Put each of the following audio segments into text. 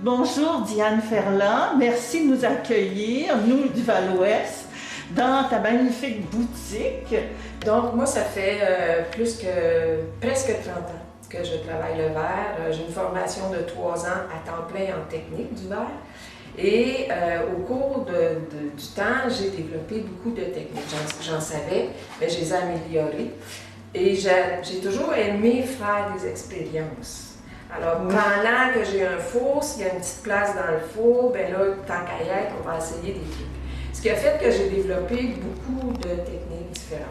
Bonjour Diane Ferland, merci de nous accueillir, nous du Val-Ouest, dans ta magnifique boutique. Donc, moi, ça fait presque 30 ans que je travaille le verre. J'ai une formation de 3 ans à temps plein en technique du verre. Et au cours du temps, j'ai développé beaucoup de techniques. J'en savais, mais je les ai améliorées. Et j'ai toujours aimé faire des expériences. Alors, pendant que j'ai un four, s'il y a une petite place dans le four, ben là, tant qu'à y être, on va essayer des trucs. Ce qui a fait que j'ai développé beaucoup de techniques différentes.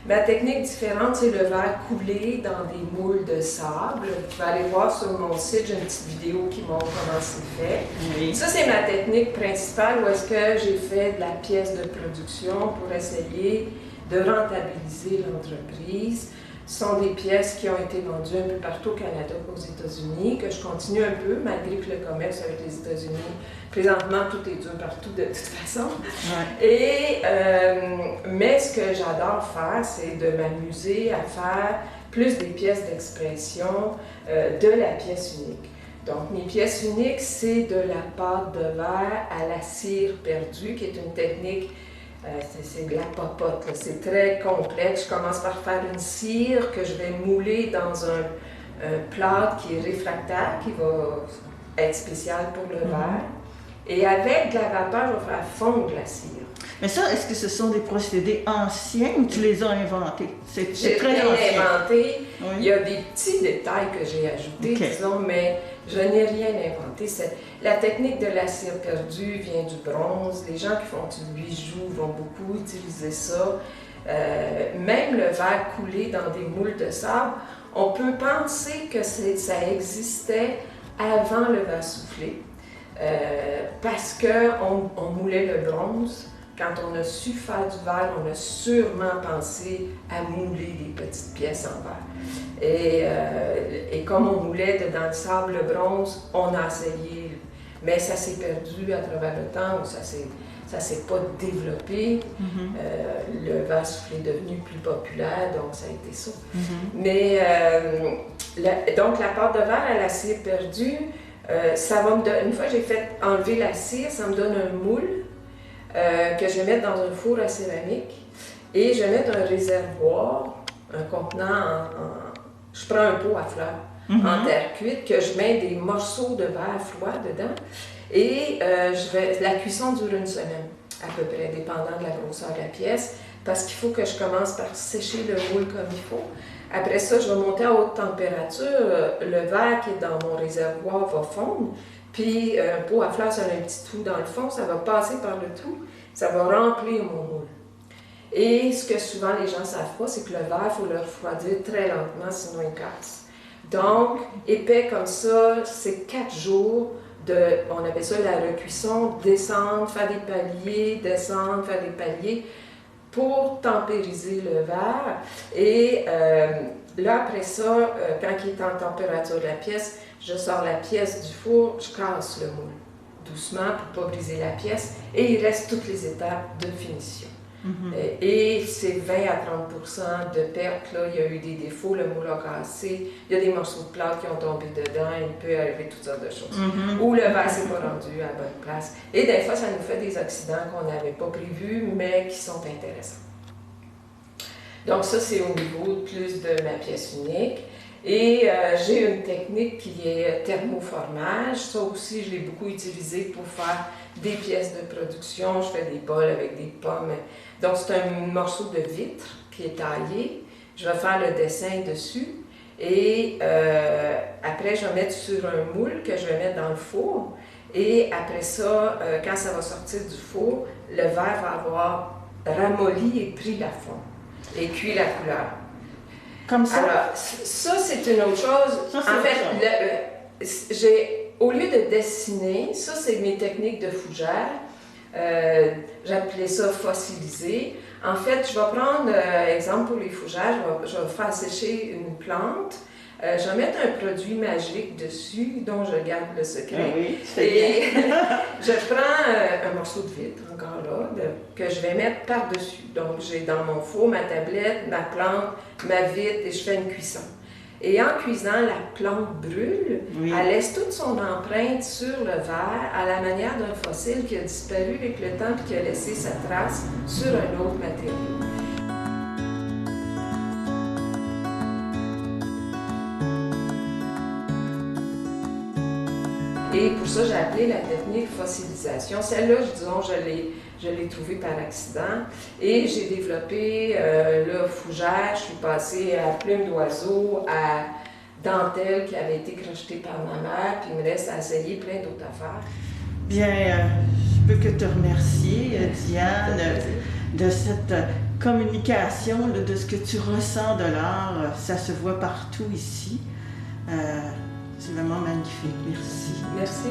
Ma technique différente, c'est le verre coulé dans des moules de sable. Tu vas aller voir sur mon site, j'ai une petite vidéo qui montre comment c'est fait. Oui. Ça, c'est ma technique principale où est-ce que j'ai fait de la pièce de production pour essayer de rentabiliser l'entreprise. Ce sont des pièces qui ont été vendues un peu partout au Canada, aux États-Unis, que je continue un peu, malgré que le commerce avec les États-Unis, présentement, tout est dur partout de toute façon. Ouais. Mais ce que j'adore faire, c'est de m'amuser à faire plus des pièces d'expression de la pièce unique. Donc, mes pièces uniques, c'est de la pâte de verre à la cire perdue, qui est une technique. C'est de la popote, c'est très complexe. Je commence par faire une cire que je vais mouler dans un plâtre qui est réfractaire, qui va être spécial pour le verre. Et avec de la vapeur, je vais faire fondre la cire. Mais ça, est-ce que ce sont des procédés anciens ou tu les as inventés? J'ai très inventé. Oui. Il y a des petits détails que j'ai ajoutés, disons, mais je n'ai rien inventé. La technique de la cire perdue vient du bronze. Les gens qui font du bijou vont beaucoup utiliser ça. Même le verre coulé dans des moules de sable, on peut penser que ça existait avant le verre soufflé. Parce qu'on moulait le bronze. Quand on a su faire du verre, on a sûrement pensé à mouler des petites pièces en verre. Et comme on moulait dans le sable bronze, on a essayé, mais ça s'est perdu à travers le temps, ou ça s'est pas développé. Le verre soufflé est devenu plus populaire, donc ça a été ça. Mais donc la pâte de verre à la cire perdue, ça va me donner, une fois que j'ai fait enlever la cire, ça me donne un moule que je vais mettre dans un four à céramique et je vais mettre un réservoir, un contenant je prends un pot à fleurs en terre cuite que je mets des morceaux de verre froid dedans et la cuisson dure une semaine à peu près, dépendant de la grosseur de la pièce, parce qu'il faut que je commence par sécher le moule comme il faut. Après ça, je vais monter à haute température, le verre qui est dans mon réservoir va fondre. Puis un pot à fleurs, ça a un petit trou dans le fond, ça va passer par le trou, ça va remplir mon moule. Et ce que souvent les gens ne savent pas, c'est que le verre, il faut le refroidir très lentement, sinon il casse. Donc, épais comme ça, c'est 4 jours on appelle ça la recuisson, descendre, faire des paliers, descendre, faire des paliers, pour tempériser le verre. Et là, après ça, quand il est en température de la pièce, je sors la pièce du four, je casse le moule doucement pour ne pas briser la pièce et il reste toutes les étapes de finition. Et c'est 20 à 30% de perte. Là, il y a eu des défauts, le moule a cassé, il y a des morceaux de plâtre qui ont tombé dedans, il peut arriver toutes sortes de choses. Ou le verre s'est pas rendu à la bonne place. Et des fois, ça nous fait des accidents qu'on n'avait pas prévus, mais qui sont intéressants. Donc ça, c'est au niveau plus de ma pièce unique. Et j'ai une technique qui est thermoformage. Ça aussi, je l'ai beaucoup utilisé pour faire des pièces de production. Je fais des bols avec des pommes. Donc, c'est un morceau de vitre qui est taillé. Je vais faire le dessin dessus. Et après, je vais mettre sur un moule que je vais mettre dans le four. Et après ça, quand ça va sortir du four, le verre va avoir ramolli et pris la forme et cuit la couleur. Comme ça? Alors, ça, c'est une autre chose. Ça, en fait, au lieu de dessiner, ça, c'est mes techniques de fougère. J'appelais ça fossiliser. En fait, je vais prendre, exemple pour les fougères, je vais faire sécher une plante. Je vais mettre un produit magique dessus, dont je garde le secret. Oui, et je prends un morceau de vitre, encore là, que je vais mettre par-dessus. Donc, j'ai dans mon four ma tablette, ma plante, ma vitre, et je fais une cuisson. Et en cuisant, la plante brûle, Oui. elle laisse toute son empreinte sur le verre à la manière d'un fossile qui a disparu avec le temps et qui a laissé sa trace sur un autre matériau. Et pour ça, j'ai appelé la technique fossilisation. Celle-là, disons, je l'ai trouvée par accident. Et j'ai développé le fougère. Je suis passée à plume d'oiseau, à dentelle qui avait été crochetée par ma mère. Puis il me reste à essayer plein d'autres affaires. Bien, je peux que te remercier, Diane, de cette communication, de ce que tu ressens de l'art. Ça se voit partout ici. C'est vraiment magnifique. Merci. Merci.